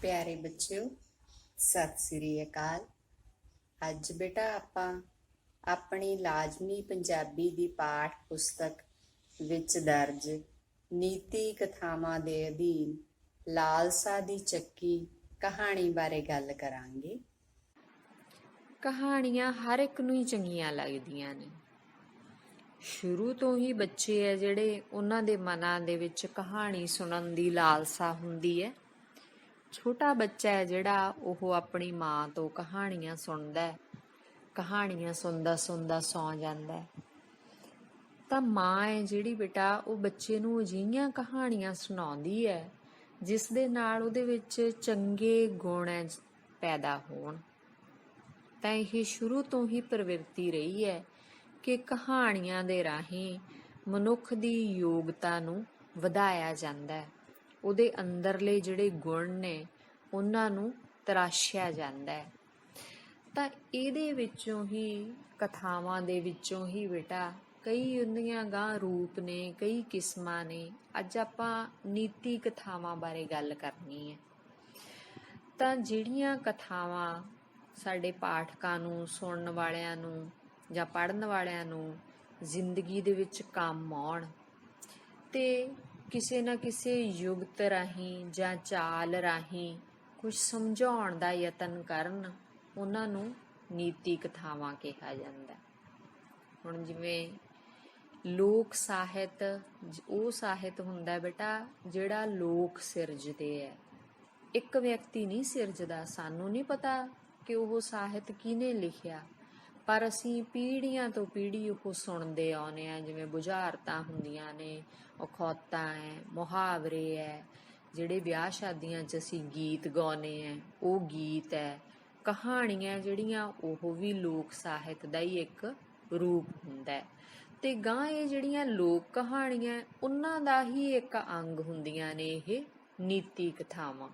ਪਿਆਰੇ ਬੱਚਿਓ, ਸਤਿ ਸ੍ਰੀ ਅਕਾਲ। ਅੱਜ ਬੇਟਾ ਆਪਾਂ ਆਪਣੀ ਲਾਜ਼ਮੀ ਪੰਜਾਬੀ ਦੀ ਪਾਠ ਪੁਸਤਕ ਵਿੱਚ ਦਰਜ ਨੀਤੀ ਕਥਾਵਾਂ ਦੇ ਅਧੀਨ ਲਾਲਸਾ ਦੀ ਚੱਕੀ ਕਹਾਣੀ ਬਾਰੇ ਗੱਲ ਕਰਾਂਗੇ। ਕਹਾਣੀਆਂ ਹਰ ਇੱਕ ਨੂੰ ਹੀ ਚੰਗੀਆਂ ਲੱਗਦੀਆਂ ਨੇ। ਸ਼ੁਰੂ ਤੋਂ ਹੀ ਬੱਚੇ ਹੈ ਜਿਹੜੇ, ਉਹਨਾਂ ਦੇ ਮਨਾਂ ਦੇ ਵਿੱਚ ਕਹਾਣੀ ਸੁਣਨ ਦੀ ਲਾਲਸਾ ਹੁੰਦੀ ਹੈ। ਛੋਟਾ ਬੱਚਾ ਹੈ ਜਿਹੜਾ, ਉਹ ਆਪਣੀ ਮਾਂ ਤੋਂ ਕਹਾਣੀਆਂ ਸੁਣਦਾ ਹੈ, ਕਹਾਣੀਆਂ ਸੁਣਦਾ ਸੁਣਦਾ ਸੌਂ ਜਾਂਦਾ ਹੈ। ਤਾਂ ਮਾਂ ਹੈ ਜਿਹੜੀ ਬੇਟਾ, ਉਹ ਬੱਚੇ ਨੂੰ ਅਜਿਹੀਆਂ ਕਹਾਣੀਆਂ ਸੁਣਾਉਂਦੀ ਹੈ ਜਿਸ ਦੇ ਨਾਲ ਉਹਦੇ ਵਿੱਚ ਚੰਗੇ ਗੁਣ ਪੈਦਾ ਹੋਣ। ਤਾਂ ਇਹ ਸ਼ੁਰੂ ਤੋਂ ਹੀ ਪ੍ਰਵਿਰਤੀ ਰਹੀ ਹੈ ਕਿ ਕਹਾਣੀਆਂ ਦੇ ਰਾਹੀਂ ਮਨੁੱਖ ਦੀ ਯੋਗਤਾ ਨੂੰ ਵਧਾਇਆ ਜਾਂਦਾ ਹੈ, ਉਹਦੇ ਅੰਦਰਲੇ ਜਿਹੜੇ ਗੁਣ ਨੇ ਉਹਨਾਂ ਨੂੰ ਤਰਾਸ਼ਿਆ ਜਾਂਦਾ ਹੈ। ਤਾਂ ਇਹਦੇ ਵਿੱਚੋਂ ਹੀ, ਕਥਾਵਾਂ ਦੇ ਵਿੱਚੋਂ ਹੀ ਬੇਟਾ, ਕਈ ਉਹਦੀਆਂ ਗਾਂ ਰੂਪ ਨੇ, ਕਈ ਕਿਸਮਾਂ ਨੇ। ਅੱਜ ਆਪਾਂ ਨੀਤੀ ਕਥਾਵਾਂ ਬਾਰੇ ਗੱਲ ਕਰਨੀ ਹੈ। ਤਾਂ ਜਿਹੜੀਆਂ ਕਥਾਵਾਂ ਸਾਡੇ ਪਾਠਕਾਂ ਨੂੰ, ਸੁਣਨ ਵਾਲਿਆਂ ਨੂੰ ਜਾਂ ਪੜ੍ਹਨ ਵਾਲਿਆਂ ਨੂੰ ਜ਼ਿੰਦਗੀ ਦੇ ਵਿੱਚ ਕੰਮ ਆਉਣ ਤੇ ਕਿਸੇ ਨਾ ਕਿਸੇ ਯੁਗਤ ਰਾਹੀਂ ਜਾਂ ਚਾਲ ਰਾਹੀਂ ਕੁਝ ਸਮਝਾਉਣ ਦਾ ਯਤਨ ਕਰਨ, ਉਹਨਾਂ ਨੂੰ ਨੀਤੀ ਕਥਾਵਾਂ ਕਿਹਾ ਜਾਂਦਾ। ਹੁਣ ਜਿਵੇਂ ਲੋਕ ਸਾਹਿਤ, ਉਹ ਸਾਹਿਤ ਹੁੰਦਾ ਬੇਟਾ ਜਿਹੜਾ ਲੋਕ ਸਿਰਜਦੇ ਹੈ। ਇੱਕ ਵਿਅਕਤੀ ਨਹੀਂ ਸਿਰਜਦਾ। ਸਾਨੂੰ ਨਹੀਂ ਪਤਾ ਕਿ ਉਹ ਸਾਹਿਤ ਕਿਹਨੇ ਲਿਖਿਆ, ਪਰ ਅਸੀਂ ਪੀੜ੍ਹੀਆਂ ਤੋਂ ਪੀੜ੍ਹੀ ਉਹ ਸੁਣਦੇ ਆਉਂਦੇ ਹਾਂ। ਜਿਵੇਂ ਬੁਝਾਰਤਾਂ ਹੁੰਦੀਆਂ ਨੇ, ਅਖੌਤਾਂ ਹੈ, ਮੁਹਾਵਰੇ ਹੈ, ਜਿਹੜੇ ਵਿਆਹ ਸ਼ਾਦੀਆਂ 'ਚ ਅਸੀਂ ਗੀਤ ਗਾਉਂਦੇ ਹਾਂ ਉਹ ਗੀਤ ਹੈ। ਕਹਾਣੀਆਂ ਜਿਹੜੀਆਂ, ਉਹ ਵੀ ਲੋਕ ਸਾਹਿਤ ਦਾ ਹੀ ਇੱਕ ਰੂਪ ਹੁੰਦਾ ਹੈ। ਤੇ ਗਾਂ ਇਹ ਜਿਹੜੀਆਂ ਲੋਕ ਕਹਾਣੀਆਂ, ਉਹਨਾਂ ਦਾ ਹੀ ਇੱਕ ਅੰਗ ਹੁੰਦੀਆਂ ਨੇ ਇਹ ਨੀਤੀ ਕਥਾਵਾਂ।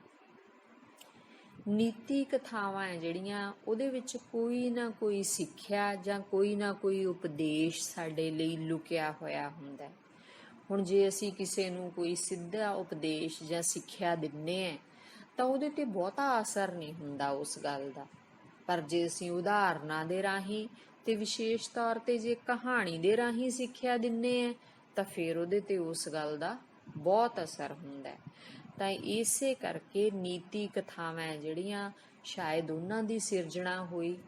ਨੀਤੀ ਕਥਾਵਾਂ ਹੈ ਜਿਹੜੀਆਂ, ਉਹਦੇ ਵਿੱਚ ਕੋਈ ਨਾ ਕੋਈ ਸਿੱਖਿਆ ਜਾਂ ਕੋਈ ਨਾ ਕੋਈ ਉਪਦੇਸ਼ ਸਾਡੇ ਲਈ ਲੁਕਿਆ ਹੋਇਆ ਹੁੰਦਾ ਹੈ। ਹੁਣ ਜੇ ਅਸੀਂ ਕਿਸੇ ਨੂੰ ਕੋਈ ਸਿੱਧਾ ਉਪਦੇਸ਼ ਜਾਂ ਸਿੱਖਿਆ ਦਿੰਦੇ ਹਾਂ ਤਾਂ ਉਹਦੇ ਤੇ ਬਹੁਤਾ ਅਸਰ ਨਹੀਂ ਹੁੰਦਾ ਉਸ ਗੱਲ ਦਾ। ਪਰ ਜੇ ਅਸੀਂ ਉਦਾਹਰਨਾਂ ਦੇ ਰਾਹੀਂ ਤੇ ਵਿਸ਼ੇਸ਼ ਤੌਰ ਤੇ ਜੇ ਕਹਾਣੀ ਦੇ ਰਾਹੀਂ ਸਿੱਖਿਆ ਦਿੰਦੇ ਹਾਂ ਤਾਂ ਫਿਰ ਉਹਦੇ ਤੇ ਉਸ ਗੱਲ ਦਾ ਬਹੁਤ ਅਸਰ ਹੁੰਦਾ ਹੈ। ਤਾਂ ਇਸੇ ਕਰਕੇ ਨੀਤੀ ਕਥਾਵਾਂ ਜਿਹੜੀਆਂ, ਸ਼ਾਇਦ ਉਹਨਾਂ ਦੀ ਸਿਰਜਣਾ ਹੋਈ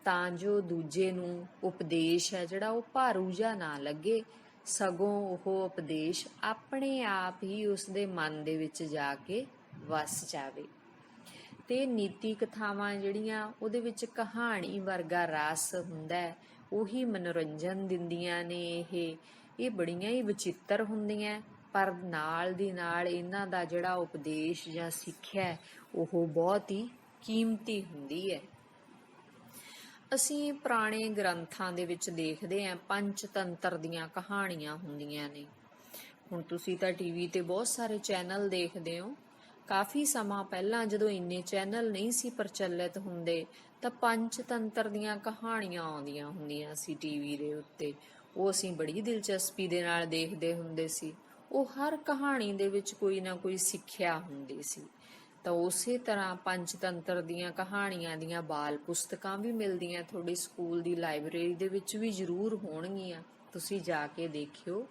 ਤਾਂ ਜੋ ਦੂਜੇ ਨੂੰ ਉਪਦੇਸ਼ ਹੈ ਜਿਹੜਾ ਉਹ ਭਾਰੂ ਜਿਹਾ ਨਾ ਲੱਗੇ, ਸਗੋਂ ਉਹ ਉਪਦੇਸ਼ ਆਪਣੇ ਆਪ ਹੀ ਉਸਦੇ ਮਨ ਦੇ ਵਿੱਚ ਜਾ ਕੇ ਵਸ ਜਾਵੇ। ਤੇ ਨੀਤੀ ਕਥਾਵਾਂ ਜਿਹੜੀਆਂ, ਉਹਦੇ ਵਿੱਚ ਕਹਾਣੀ ਵਰਗਾ ਰਸ ਹੁੰਦਾ, ਉਹੀ ਮਨੋਰੰਜਨ ਦਿੰਦੀਆਂ ਨੇ। ਇਹ ਬੜੀਆਂ ਹੀ ਵਚਿੱਤਰ ਹੁੰਦੀਆਂ, ਪਰ ਨਾਲ ਦੀ ਨਾਲ ਇਹਨਾਂ ਦਾ ਜਿਹੜਾ ਉਪਦੇਸ਼ ਜਾਂ ਸਿੱਖਿਆ ਉਹ ਬਹੁਤ ਹੀ ਕੀਮਤੀ ਹੁੰਦੀ ਹੈ। ਅਸੀਂ ਪੁਰਾਣੇ ਗ੍ਰੰਥਾਂ ਦੇ ਵਿੱਚ ਦੇਖਦੇ ਹਾਂ, ਪੰਚਤੰਤਰ ਦੀਆਂ ਕਹਾਣੀਆਂ ਹੁੰਦੀਆਂ ਨੇ। ਹੁਣ ਤੁਸੀਂ ਤਾਂ ਟੀਵੀ ਤੇ ਬਹੁਤ ਸਾਰੇ ਚੈਨਲ ਦੇਖਦੇ ਹੋ। ਕਾਫੀ ਸਮਾਂ ਪਹਿਲਾਂ ਜਦੋਂ ਇੰਨੇ ਚੈਨਲ ਨਹੀਂ ਸੀ ਪ੍ਰਚਲਿਤ ਹੁੰਦੇ ਤਾਂ ਪੰਚਤੰਤਰ ਦੀਆਂ ਕਹਾਣੀਆਂ ਆਉਂਦੀਆਂ ਹੁੰਦੀਆਂ ਸੀ ਟੀਵੀ ਦੇ ਉੱਤੇ। ਉਹ ਅਸੀਂ ਬੜੀ ਦਿਲਚਸਪੀ ਦੇ ਨਾਲ ਦੇਖਦੇ ਹੁੰਦੇ ਸੀ। ਉਹ ਹਰ ਕਹਾਣੀ ਦੇ ਵਿੱਚ ਕੋਈ ਨਾ ਕੋਈ ਸਿੱਖਿਆ ਹੁੰਦੀ ਸੀ। ਤਾਂ ਉਸੇ ਤਰ੍ਹਾਂ ਪੰਚਤੰਤਰ ਦੀਆਂ ਕਹਾਣੀਆਂ ਦੀਆਂ ਬਾਲ ਪੁਸਤਕਾਂ ਵੀ ਮਿਲਦੀਆਂ, ਤੁਹਾਡੇ ਸਕੂਲ ਦੀ ਲਾਇਬ੍ਰੇਰੀ ਦੇ ਵਿੱਚ ਵੀ ਜ਼ਰੂਰ ਹੋਣਗੀਆਂ। ਤੁਸੀਂ ਜਾ ਕੇ ਦੇਖਿਓ,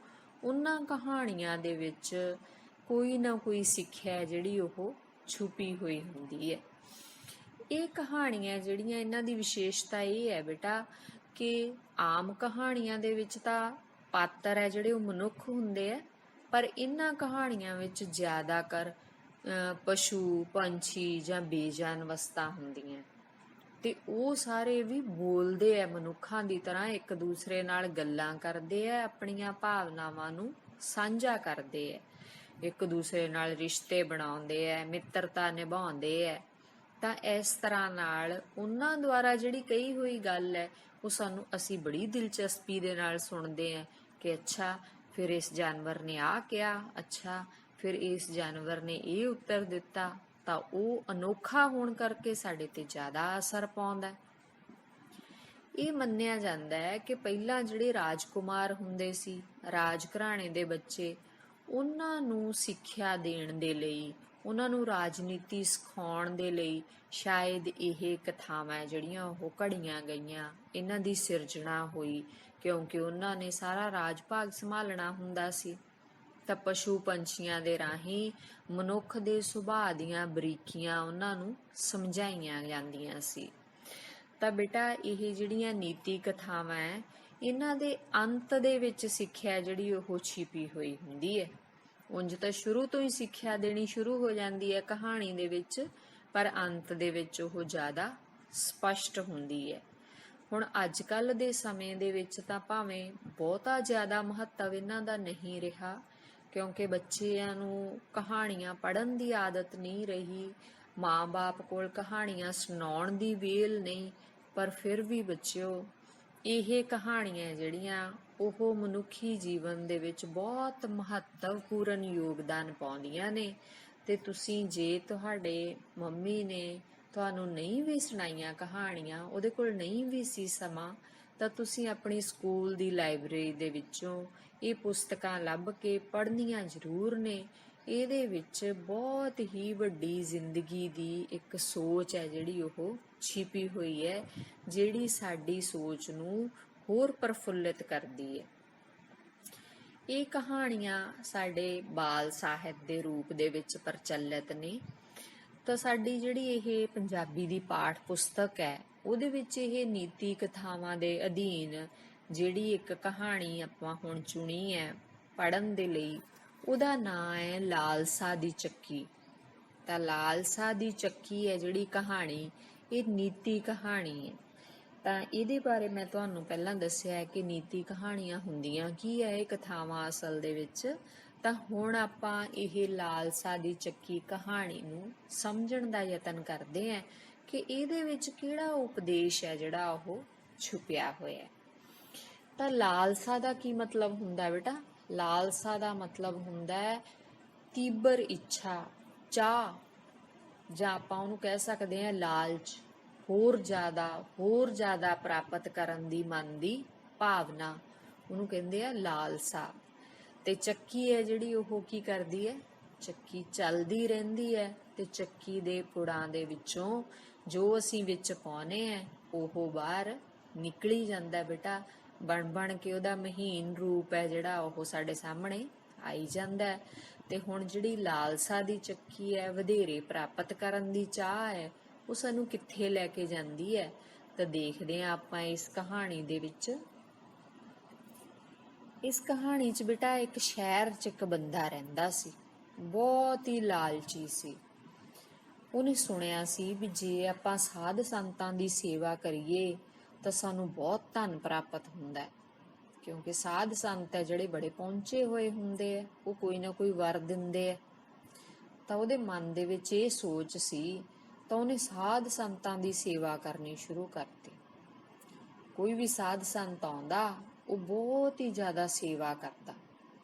ਉਹਨਾਂ ਕਹਾਣੀਆਂ ਦੇ ਵਿੱਚ ਕੋਈ ਨਾ ਕੋਈ ਸਿੱਖਿਆ ਜਿਹੜੀ ਉਹ ਛੁਪੀ ਹੋਈ ਹੁੰਦੀ ਹੈ। ਇਹ ਕਹਾਣੀਆਂ ਜਿਹੜੀਆਂ, ਇਹਨਾਂ ਦੀ ਵਿਸ਼ੇਸ਼ਤਾ ਇਹ ਹੈ ਬੇਟਾ ਕਿ ਆਮ ਕਹਾਣੀਆਂ ਦੇ ਵਿੱਚ ਤਾਂ ਪਾਤਰ ਹੈ ਜਿਹੜੇ ਉਹ ਮਨੁੱਖ ਹੁੰਦੇ ਆ, ਪਰ ਇਹਨਾਂ ਕਹਾਣੀਆਂ ਵਿੱਚ ਜ਼ਿਆਦਾਤਰ ਪਸ਼ੂ, ਪੰਛੀ ਜਾਂ ਬੇਜਾਨ ਵਸਤਾਂ ਹੁੰਦੀਆਂ ਤੇ ਉਹ ਸਾਰੇ ਵੀ ਬੋਲਦੇ ਆ ਮਨੁੱਖਾਂ ਦੀ ਤਰ੍ਹਾਂ, ਇੱਕ ਦੂਸਰੇ ਨਾਲ ਗੱਲਾਂ ਕਰਦੇ ਆ, ਆਪਣੀਆਂ ਭਾਵਨਾਵਾਂ ਨੂੰ ਸਾਂਝਾ ਕਰਦੇ ਆ, ਇੱਕ ਦੂਸਰੇ ਨਾਲ ਰਿਸ਼ਤੇ ਬਣਾਉਂਦੇ ਆ, ਮਿੱਤਰਤਾ ਨਿਭਾਉਂਦੇ ਆ। ਤਾਂ ਇਸ ਤਰ੍ਹਾਂ ਨਾਲ ਉਹਨਾਂ ਦੁਆਰਾ ਜਿਹੜੀ ਕਹੀ ਹੋਈ ਗੱਲ ਹੈ ਉਹ ਸਾਨੂੰ, ਅਸੀਂ ਬੜੀ ਦਿਲਚਸਪੀ ਦੇ ਨਾਲ ਸੁਣਦੇ ਆ ਕਿ ਅੱਛਾ ਫਿਰ ਇਸ ਜਾਨਵਰ ਨੇ ਆਹ ਕਿਹਾ, ਅੱਛਾ ਫਿਰ ਇਸ ਜਾਨਵਰ ਨੇ ਇਹ ਉੱਤਰ ਦਿੱਤਾ। ਤਾਂ ਉਹ ਅਨੋਖਾ ਹੋਣ ਕਰਕੇ ਸਾਡੇ ਤੇ ਜ਼ਿਆਦਾ ਅਸਰ ਪਾਉਂਦਾ। ਇਹ ਮੰਨਿਆ ਜਾਂਦਾ ਹੈ ਕਿ ਪਹਿਲਾਂ ਜਿਹੜੇ ਰਾਜਕੁਮਾਰ ਹੁੰਦੇ ਸੀ, ਰਾਜ ਘਰਾਣੇ ਦੇ ਬੱਚੇ, ਉਹਨਾਂ ਨੂੰ ਸਿੱਖਿਆ ਦੇਣ ਦੇ ਲਈ ਉਹਨਾਂ ਨੂੰ ਰਾਜਨੀਤੀ ਸਿਖਾਉਣ ਦੇ ਲਈ ਸ਼ਾਇਦ ਇਹ ਕਥਾਵਾਂ ਜਿਹੜੀਆਂ ਉਹ ਘੜੀਆਂ ਗਈਆਂ, ਇਹਨਾਂ ਦੀ ਸਿਰਜਣਾ ਹੋਈ, ਕਿਉਂਕਿ ਉਹਨਾਂ ਨੇ ਸਾਰਾ ਰਾਜ ਭਾਗ ਸੰਭਾਲਣਾ ਹੁੰਦਾ ਸੀ। ਤਾਂ ਪਸ਼ੂ ਪੰਛੀਆਂ ਦੇ ਰਾਹੀਂ ਮਨੁੱਖ ਦੇ ਸੁਭਾਅ ਦੀਆਂ ਬਰੀਕੀਆਂ ਉਹਨਾਂ ਨੂੰ ਸਮਝਾਈਆਂ ਜਾਂਦੀਆਂ ਸੀ। ਤਾਂ ਬੇਟਾ ਇਹ ਜਿਹੜੀਆਂ ਨੀਤੀ ਕਥਾਵਾਂ ਹੈ, ਇਹਨਾਂ ਦੇ ਅੰਤ ਦੇ ਵਿੱਚ ਸਿੱਖਿਆ ਜਿਹੜੀ ਉਹ ਛਿਪੀ ਹੋਈ ਹੁੰਦੀ ਹੈ। ਉਂਝ ਤਾਂ ਸ਼ੁਰੂ ਤੋਂ ਹੀ ਸਿੱਖਿਆ ਦੇਣੀ ਸ਼ੁਰੂ ਹੋ ਜਾਂਦੀ ਹੈ ਕਹਾਣੀ ਦੇ ਵਿੱਚ, ਪਰ ਅੰਤ ਦੇ ਵਿੱਚ ਉਹ ਜ਼ਿਆਦਾ ਸਪਸ਼ਟ ਹੁੰਦੀ ਹੈ। ਹੁਣ ਅੱਜ ਕੱਲ੍ਹ ਦੇ ਸਮੇਂ ਦੇ ਵਿੱਚ ਤਾਂ ਭਾਵੇਂ ਬਹੁਤਾ ਜ਼ਿਆਦਾ ਮਹੱਤਵ ਇਹਨਾਂ ਦਾ ਨਹੀਂ ਰਿਹਾ, ਕਿਉਂਕਿ ਬੱਚਿਆਂ ਨੂੰ ਕਹਾਣੀਆਂ ਪੜ੍ਹਨ ਦੀ ਆਦਤ ਨਹੀਂ ਰਹੀ, ਮਾਂ-ਬਾਪ ਕੋਲ ਕਹਾਣੀਆਂ ਸੁਣਾਉਣ ਦੀ ਵਿਹਲ ਨਹੀਂ। ਪਰ ਫਿਰ ਵੀ ਬੱਚਿਓ, ਇਹ ਕਹਾਣੀਆਂ ਜਿਹੜੀਆਂ ਉਹ ਮਨੁੱਖੀ ਜੀਵਨ ਦੇ ਵਿੱਚ ਬਹੁਤ ਮਹੱਤਵਪੂਰਨ ਯੋਗਦਾਨ ਪਾਉਂਦੀਆਂ ਨੇ। ਤੇ ਤੁਸੀਂ ਜੇ ਤੁਹਾਡੇ ਮੰਮੀ ਨੇ ਤੁਹਾਨੂੰ ਨਹੀਂ ਵੀ ਸੁਣਾਈਆਂ ਕਹਾਣੀਆਂ, ਉਹਦੇ ਕੋਲ ਨਹੀਂ ਵੀ ਸੀ ਸਮਾਂ, ਤਾਂ ਤੁਸੀਂ ਆਪਣੀ ਸਕੂਲ ਦੀ ਲਾਇਬ੍ਰੇਰੀ ਦੇ ਵਿੱਚੋਂ ਇਹ ਪੁਸਤਕਾਂ ਲੱਭ ਕੇ ਪੜ੍ਹਨੀਆਂ ਜ਼ਰੂਰ ਨੇ। ਇਹਦੇ ਵਿੱਚ ਬਹੁਤ ਹੀ ਵੱਡੀ ਜ਼ਿੰਦਗੀ ਦੀ ਇੱਕ ਸੋਚ ਹੈ ਜਿਹੜੀ ਉਹ ਛਿਪੀ ਹੋਈ ਹੈ, ਜਿਹੜੀ ਸਾਡੀ ਸੋਚ ਨੂੰ ਹੋਰ ਪ੍ਰਫੁੱਲਿਤ ਕਰਦੀ ਹੈ। ਇਹ ਕਹਾਣੀਆਂ ਸਾਡੇ ਬਾਲ ਸਾਹਿਤ ਦੇ ਰੂਪ ਦੇ ਵਿੱਚ ਪ੍ਰਚਲਿਤ ਨੇ। ਤਾਂ ਸਾਡੀ ਜਿਹੜੀ ਇਹ ਪੰਜਾਬੀ ਦੀ ਪਾਠ ਪੁਸਤਕ ਹੈ, ਉਹਦੇ ਵਿੱਚ ਇਹ ਨੀਤੀ ਕਥਾਵਾਂ ਦੇ ਅਧੀਨ ਜਿਹੜੀ ਇੱਕ ਕਹਾਣੀ ਆਪਾਂ ਹੁਣ ਚੁਣੀ ਹੈ ਪੜ੍ਹਨ ਦੇ ਲਈ, ਉਹਦਾ ਨਾਂ ਹੈ ਲਾਲਸਾ ਦੀ ਚੱਕੀ। ਤਾਂ ਲਾਲਸਾ ਦੀ ਚੱਕੀ ਹੈ ਜਿਹੜੀ ਕਹਾਣੀ, ਇਹ ਨੀਤੀ ਕਹਾਣੀ ਹੈ। ਤਾਂ ਇਹਦੇ ਬਾਰੇ ਮੈਂ ਤੁਹਾਨੂੰ ਪਹਿਲਾਂ ਦੱਸਿਆ ਹੈ ਕਿ ਨੀਤੀ ਕਹਾਣੀਆਂ ਹੁੰਦੀਆਂ ਕੀ ਹੈ, ਇਹ ਕਥਾਵਾਂ ਅਸਲ ਦੇ ਵਿੱਚ। ਤਾਂ ਹੁਣ ਆਪਾਂ ਇਹ ਲਾਲਸਾ ਦੀ ਚੱਕੀ ਕਹਾਣੀ ਨੂੰ ਸਮਝਣ ਦਾ ਯਤਨ ਕਰਦੇ ਹਾਂ ਕਿ ਇਹਦੇ ਵਿੱਚ ਕਿਹੜਾ ਉਪਦੇਸ਼ ਹੈ ਜਿਹੜਾ ਉਹ ਛੁਪਿਆ ਹੋਇਆ ਹੈ। ਤਾਂ ਲਾਲਸਾ ਦਾ ਕੀ ਮਤਲਬ ਹੁੰਦਾ ਬੇਟਾ? ਲਾਲਸਾ ਦਾ ਮਤਲਬ ਹੁੰਦਾ ਹੈ ਤੀਬਰ ਇੱਛਾ, ਚਾਹ, ਜਾਂ ਆਪਾਂ ਉਹਨੂੰ ਕਹਿ ਸਕਦੇ ਹਾਂ ਲਾਲਚ, ਹੋਰ ਜ਼ਿਆਦਾ ਪ੍ਰਾਪਤ ਕਰਨ ਦੀ ਮਨ ਦੀ ਭਾਵਨਾ, ਉਹਨੂੰ ਕਹਿੰਦੇ ਆ ਲਾਲਸਾ। ਤੇ ਚੱਕੀ ਹੈ ਜਿਹੜੀ ਉਹ ਕੀ ਕਰਦੀ ਹੈ? ਚੱਕੀ ਚੱਲਦੀ ਰਹਿੰਦੀ ਹੈ ਤੇ ਚੱਕੀ ਦੇ ਪੁੜਾਂ ਦੇ ਵਿੱਚੋਂ ਜੋ ਅਸੀਂ ਵਿੱਚ ਪਾਉਨੇ ਆ ਉਹ ਬਾਹਰ ਨਿਕਲੀ ਜਾਂਦਾ ਬੇਟਾ, ਬਣ ਕੇ ਉਹਦਾ ਮਹੀਨ ਰੂਪ ਹੈ ਜਿਹੜਾ ਉਹ ਸਾਡੇ ਸਾਹਮਣੇ ਆਈ ਜਾਂਦਾ। ਤੇ ਹੁਣ ਜਿਹੜੀ ਲਾਲਸਾ ਦੀ ਚੱਕੀ ਹੈ, ਵਧੇਰੇ ਪ੍ਰਾਪਤ ਕਰਨ ਦੀ ਚਾਹ ਹੈ, ਉਹ ਸਾਨੂੰ ਕਿੱਥੇ ਲੈ ਕੇ ਜਾਂਦੀ ਹੈ? ਤਾਂ ਦੇਖਦੇ ਹਾਂ ਆਪਾਂ ਇਸ ਕਹਾਣੀ ਦੇ ਵਿੱਚ। ਇਸ ਕਹਾਣੀ 'ਚ ਬੇਟਾ ਇੱਕ ਸ਼ਹਿਰ 'ਚ ਇੱਕ ਬੰਦਾ ਰਹਿੰਦਾ ਸੀ, ਬਹੁਤ ਹੀ ਲਾਲਚੀ ਸੀ। ਉਹਨੇ ਸੁਣਿਆ ਸੀ ਵੀ ਜੇ ਆਪਾਂ ਸਾਧ ਸੰਤਾਂ ਦੀ ਸੇਵਾ ਕਰੀਏ ਤਾਂ ਸਾਨੂੰ ਬਹੁਤ ਧਨ ਪ੍ਰਾਪਤ ਹੁੰਦਾ ਹੈ, ਕਿਉਂਕਿ ਸਾਧ ਸੰਤ ਹੈ ਜਿਹੜੇ ਬੜੇ ਪਹੁੰਚੇ ਹੋਏ ਹੁੰਦੇ ਆ, ਉਹ ਕੋਈ ਨਾ ਕੋਈ ਵਰ ਦਿੰਦੇ ਆ। ਤਾਂ ਉਹਦੇ ਮਨ ਦੇ ਵਿੱਚ ਇਹ ਸੋਚ ਸੀ, ਤਾਂ ਉਹਨੇ ਸਾਧ ਸੰਤਾਂ ਦੀ ਸੇਵਾ ਕਰਨੀ ਸ਼ੁਰੂ ਕਰਤੀ। ਕੋਈ ਵੀ ਸਾਧ ਸੰਤ ਆਉਂਦਾ, ਉਹ ਬਹੁਤ ਹੀ ਜ਼ਿਆਦਾ ਸੇਵਾ ਕਰਦਾ।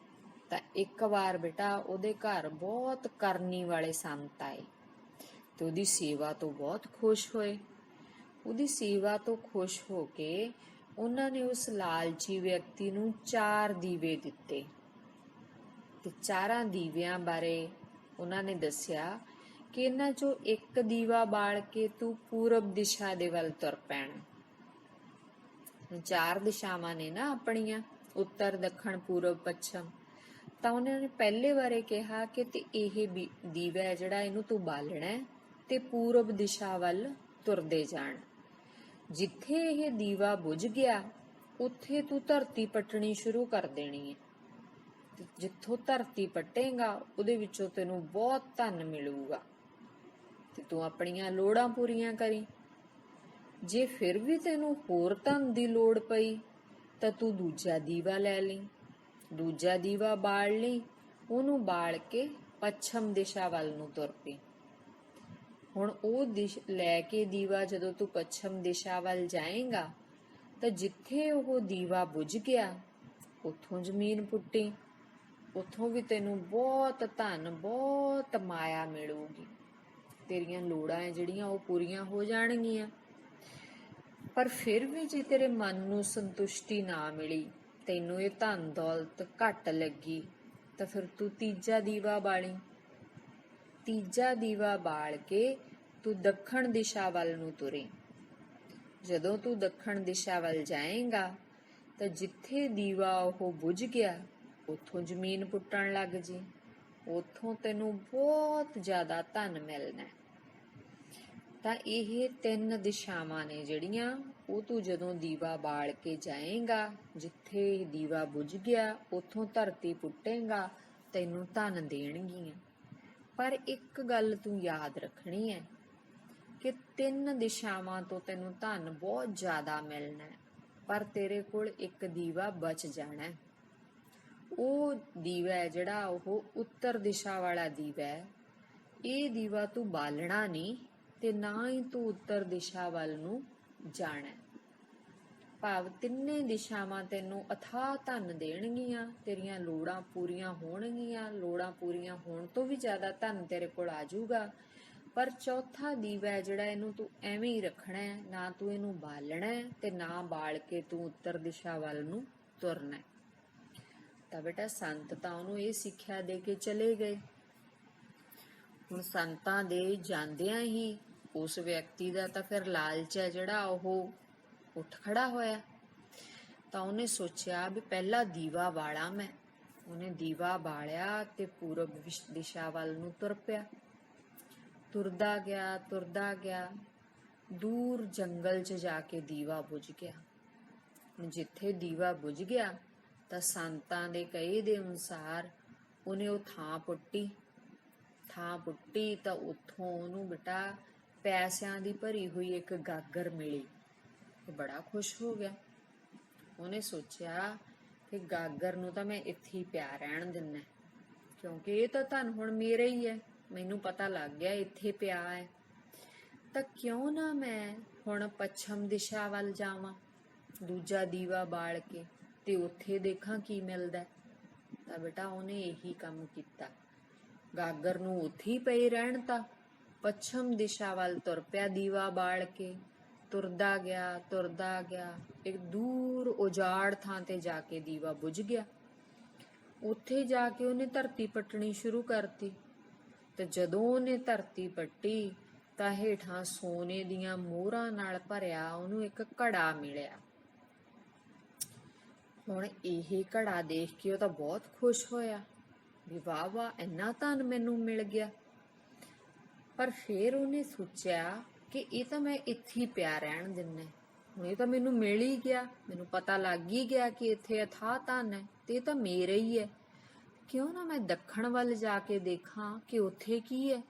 ਤਾਂ ਇੱਕ ਵਾਰ ਬੇਟਾ ਉਹਦੇ ਘਰ ਬਹੁਤ ਕਰਨੀ ਵਾਲੇ ਸੰਤ ਆਏ ਤੇ ਉਹਦੀ ਸੇਵਾ ਤੋਂ ਬਹੁਤ ਖੁਸ਼ ਹੋਏ। ਉਹਦੀ ਸੇਵਾ ਤੋਂ ਖੁਸ਼ ਹੋ ਕੇ ਉਹਨਾਂ ਨੇ ਉਸ ਲਾਲਚੀ ਵਿਅਕਤੀ ਨੂੰ 4 ਦੀਵੇ ਦਿੱਤੇ ਤੇ 4 ਦੀਵਿਆਂ ਬਾਰੇ ਉਹਨਾਂ ਨੇ ਦੱਸਿਆ ਕਿ ਇਹਨਾਂ ਚੋਂ ਇੱਕ ਦੀਵਾ ਬਾਲ ਕੇ ਤੂੰ ਪੂਰਬ ਦਿਸ਼ਾ ਦੇ ਵੱਲ ਤੁਰ ਪੈਣਾ। 4 ਦਿਸ਼ਾਵਾਂ ਨੇ ਨਾ ਆਪਣੀਆਂ, ਉੱਤਰ, ਦੱਖਣ, ਪੂਰਬ, ਪੱਛਮ। ਤਾਂ ਉਹਨਾਂ ਨੇ ਪਹਿਲੇ ਬਾਰੇ ਕਿਹਾ ਕਿ ਤੇ ਇਹ ਦੀਵਾ ਹੈ ਜਿਹੜਾ ਇਹਨੂੰ ਤੂੰ ਬਾਲਣਾ ਤੇ ਪੂਰਬ ਦਿਸ਼ਾ ਵੱਲ ਤੁਰਦੇ ਜਾਣ। ਜਿੱਥੇ ਇਹ ਦੀਵਾ ਬੁਝ ਗਿਆ ਉੱਥੇ ਤੂੰ ਧਰਤੀ ਪੱਟਣੀ ਸ਼ੁਰੂ ਕਰ ਦੇਣੀ ਹੈ। ਤੇ ਜਿੱਥੋਂ ਧਰਤੀ ਪੱਟੇਗਾ ਉਹਦੇ ਵਿੱਚੋਂ ਤੈਨੂੰ ਬਹੁਤ ਧਨ ਮਿਲੂਗਾ ਤੇ ਤੂੰ ਆਪਣੀਆਂ ਲੋੜਾਂ ਪੂਰੀਆਂ ਕਰੀ। ਜੇ ਫਿਰ ਵੀ ਤੈਨੂੰ ਹੋਰ ਧਨ ਦੀ ਲੋੜ ਪਈ ਤਾਂ ਤੂੰ ਦੂਜਾ ਦੀਵਾ ਲੈ ਲਈ, ਦੂਜਾ ਦੀਵਾ ਬਾਲ ਲਈ, ਉਹਨੂੰ ਬਾਲ ਕੇ ਪੱਛਮ ਦਿਸ਼ਾ ਵੱਲ ਨੂੰ ਤੁਰ ਪਈ। ਹੁਣ ਉਹ ਲੈ ਕੇ ਦੀਵਾ ਜਦੋਂ ਤੂੰ ਪੱਛਮ ਦਿਸ਼ਾ ਵੱਲ ਜਾਏਗਾ ਤਾਂ ਜਿੱਥੇ ਉਹ ਦੀਵਾ ਬੁਝ ਗਿਆ ਉੱਥੋਂ ਜ਼ਮੀਨ ਪੁੱਟੀ, ਉੱਥੋਂ ਵੀ ਤੈਨੂੰ ਬਹੁਤ ਧਨ, ਬਹੁਤ ਮਾਇਆ ਮਿਲੂਗੀ। ਤੇਰੀਆਂ ਲੋੜਾਂ ਹੈ ਜਿਹੜੀਆਂ ਉਹ ਪੂਰੀਆਂ ਹੋ ਜਾਣਗੀਆਂ। ਪਰ ਫਿਰ ਵੀ ਜੇ ਤੇਰੇ ਮਨ ਨੂੰ ਸੰਤੁਸ਼ਟੀ ਨਾ ਮਿਲੀ, ਤੈਨੂੰ ਇਹ ਧਨ ਦੌਲਤ ਘੱਟ ਲੱਗੀ, ਤਾਂ ਫਿਰ ਤੂੰ ਤੀਜਾ ਦੀਵਾ ਬਾਲੀ ਤੀਜਾ ਦੀਵਾ ਬਾਲ ਕੇ ਤੂੰ ਦੱਖਣ ਦਿਸ਼ਾ ਵੱਲ ਨੂੰ ਤੁਰੇ। ਜਦੋਂ ਤੂੰ ਦੱਖਣ ਦਿਸ਼ਾ ਵੱਲ ਜਾਏਂਗਾ ਤਾਂ ਜਿੱਥੇ ਦੀਵਾ ਉਹ ਬੁਝ ਗਿਆ ਉੱਥੋਂ ਜ਼ਮੀਨ ਪੁੱਟਣ ਲੱਗ ਜੀ, ਉੱਥੋਂ ਤੈਨੂੰ ਬਹੁਤ ਜ਼ਿਆਦਾ ਧਨ ਮਿਲਣਾ ਹੈ। ਤਾਂ ਇਹ 3 ਦਿਸ਼ਾਵਾਂ ਨੇ ਜਿਹੜੀਆਂ ਉਹ ਤੂੰ ਜਦੋਂ ਦੀਵਾ ਬਾਲ ਕੇ ਜਾਏਂਗਾ, ਜਿੱਥੇ ਦੀਵਾ ਬੁਝ ਗਿਆ ਉੱਥੋਂ ਧਰਤੀ ਪੁੱਟੇਂਗਾ, ਤੈਨੂੰ ਧਨ ਦੇਣਗੀਆਂ। ਪਰ ਇੱਕ ਗੱਲ ਤੂੰ ਯਾਦ ਰੱਖਣੀ ਹੈ ਕਿ 3 ਦਿਸ਼ਾਵਾਂ ਤੋਂ ਤੈਨੂੰ ਧਨ ਬਹੁਤ ਜ਼ਿਆਦਾ ਮਿਲਣਾ ਹੈ, ਪਰ ਤੇਰੇ ਕੋਲ ਇੱਕ ਦੀਵਾ ਬਚ ਜਾਣਾ ਹੈ। ਉਹ ਦੀਵਾ ਹੈ ਜਿਹੜਾ ਉਹ ਉੱਤਰ ਦਿਸ਼ਾ ਵਾਲਾ ਦੀਵਾ ਹੈ। ਇਹ ਦੀਵਾ ਤੂੰ ਬਾਲਣਾ ਨਹੀਂ ਤੇ ਨਾ ਹੀ ਤੂੰ ਉੱਤਰ ਦਿਸ਼ਾ ਵੱਲ ਨੂੰ ਜਾਣਾ। ਭਾਵ 3 ਦਿਸ਼ਾਵਾਂ ਤੈਨੂੰ ਅਥਾਹ ਧਨ ਦੇਣਗੀਆਂ, ਤੇਰੀਆਂ ਲੋੜਾਂ ਪੂਰੀਆਂ ਹੋਣਗੀਆਂ, ਲੋੜਾਂ ਪੂਰੀਆਂ ਹੋਣ ਤੋਂ ਵੀ ਜ਼ਿਆਦਾ ਧਨ ਤੇਰੇ ਕੋਲ ਆ ਜਾਊਗਾ। ਪਰ ਚੌਥਾ ਦੀਵਾ ਹੈ ਜਿਹੜਾ ਇਹਨੂੰ ਤੂੰ ਐਵੇਂ ਹੀ ਰੱਖਣਾ ਹੈ, ਨਾ ਤੂੰ ਇਹਨੂੰ ਬਾਲਣਾ ਤੇ ਨਾ ਬਾਲ ਕੇ ਤੂੰ ਉੱਤਰ ਦਿਸ਼ਾ ਵੱਲ ਨੂੰ ਤੁਰਨਾ। ਤਾਂ ਬੇਟਾ ਸੰਤ ਤਾਂ ਉਹਨੂੰ ਇਹ ਸਿੱਖਿਆ ਦੇ ਕੇ ਚਲੇ ਗਏ। ਹੁਣ ਸੰਤਾਂ ਦੇ ਜਾਂਦਿਆਂ ਹੀ ਉਸ ਵਿਅਕਤੀ ਦਾ ਤਾਂ ਫਿਰ ਲਾਲਚ ਹੈ ਜਿਹੜਾ ਉਹ ਉੱਠ ਖੜਾ ਹੋਇਆ। ਤਾਂ ਉਹਨੇ ਸੋਚਿਆ ਵੀ ਪਹਿਲਾ ਦੀਵਾ ਬਾਲਾਂ ਮੈਂ। ਉਹਨੇ ਦੀਵਾ ਬਾਲਿਆ ਤੇ ਪੂਰਬ ਦਿਸ਼ਾ ਵੱਲ ਨੂੰ ਤੁਰ ਪਿਆ। ਤੁਰਦਾ ਗਿਆ, ਦੂਰ ਜੰਗਲ 'ਚ ਜਾ ਕੇ ਦੀਵਾ ਬੁਝ ਗਿਆ। ਜਿੱਥੇ ਦੀਵਾ ਬੁਝ ਗਿਆ ਤਾਂ ਸੰਤਾਂ ਦੇ ਕਹੇ ਦੇ ਅਨੁਸਾਰ ਉਹਨੇ ਉਹ ਥਾਂ ਪੁੱਟੀ ਤਾਂ ਉੱਥੋਂ ਉਹਨੂੰ ਬੇਟਾ ਪੈਸਿਆਂ ਦੀ ਭਰੀ ਹੋਈ ਇੱਕ ਗਾਗਰ ਮਿਲੀ। ਉਹ ਬੜਾ ਖੁਸ਼ ਹੋ ਗਿਆ। ਉਹਨੇ ਸੋਚਿਆ ਕਿ ਗਾਗਰ ਨੂੰ ਤਾਂ ਮੈਂ ਇੱਥੇ ਹੀ ਪਿਆ ਰਹਿਣ ਦਿੰਨਾ, ਕਿਉਂਕਿ ਇਹ ਤਾਂ ਧਨ ਹੁਣ ਮੇਰਾ ਹੀ ਹੈ, ਮੈਨੂੰ ਪਤਾ ਲੱਗ ਗਿਆ ਇੱਥੇ ਪਿਆ ਹੈ। ਤਾਂ ਕਿਉਂ ਨਾ ਮੈਂ ਹੁਣ ਪੱਛਮ ਦਿਸ਼ਾ ਵੱਲ ਜਾਵਾਂ, ਦੂਜਾ ਦੀਵਾ ਬਾਲ ਕੇ, ਤੇ ਉੱਥੇ ਦੇਖਾਂ ਕੀ ਮਿਲਦਾ। ਤਾਂ ਬੇਟਾ ਉਹਨੇ ਇਹੀ ਕੰਮ ਕੀਤਾ। ਗਾਗਰ ਨੂੰ ਉੱਥੇ ਹੀ ਪਈ ਰਹਿਣ ਤਾਂ ਪੱਛਮ ਦਿਸ਼ਾ ਵੱਲ ਤੁਰ ਪਿਆ ਦੀਵਾ ਬਾਲ ਕੇ। ਤੁਰਦਾ ਗਿਆ, ਇੱਕ ਦੂਰ ਉਜਾੜ ਥਾਂ ਤੇ ਜਾ ਕੇ ਦੀਵਾ ਬੁਝ ਗਿਆ। ਉੱਥੇ ਜਾ ਕੇ ਉਹਨੇ ਧਰਤੀ ਪੱਟਣੀ ਸ਼ੁਰੂ ਕਰਤੀ। ਤੇ ਜਦੋਂ ਉਹਨੇ ਧਰਤੀ ਪੱਟੀ ਤਾਂ ਹੇਠਾਂ ਸੋਨੇ ਦੀਆਂ ਮੋਹਰਾਂ ਨਾਲ ਭਰਿਆ ਉਹਨੂੰ ਇੱਕ ਘੜਾ ਮਿਲਿਆ। ਹੁਣ ਇਹ ਘੜਾ ਦੇਖ ਕੇ ਉਹ ਤਾਂ ਬਹੁਤ ਖੁਸ਼ ਹੋਇਆ ਵੀ ਵਾਹ ਵਾਹ, ਇੰਨਾ ਧਨ ਮੈਨੂੰ ਮਿਲ ਗਿਆ। ਪਰ ਫਿਰ ਉਹਨੇ ਸੋਚਿਆ ਕਿ ਇਹ ਤਾਂ ਮੈਂ ਇੱਥੇ ਹੀ ਪਿਆ ਰਹਿਣ ਦਿੰਨਾ, ਹੁਣ ਇਹ ਤਾਂ ਮੈਨੂੰ ਮਿਲ ਹੀ ਗਿਆ, ਮੈਨੂੰ ਪਤਾ ਲੱਗ ਹੀ ਗਿਆ ਕਿ ਇੱਥੇ ਅਥਾਹ ਧਨ ਹੈ ਤੇ ਇਹ ਤਾਂ ਮੇਰਾ ਹੀ ਹੈ। ਕਿਉਂ ਨਾ ਮੈਂ ਦੱਖਣ ਵੱਲ ਜਾ ਕੇ ਦੇਖਾਂ ਕਿ ਉੱਥੇ ਕੀ ਹੈ।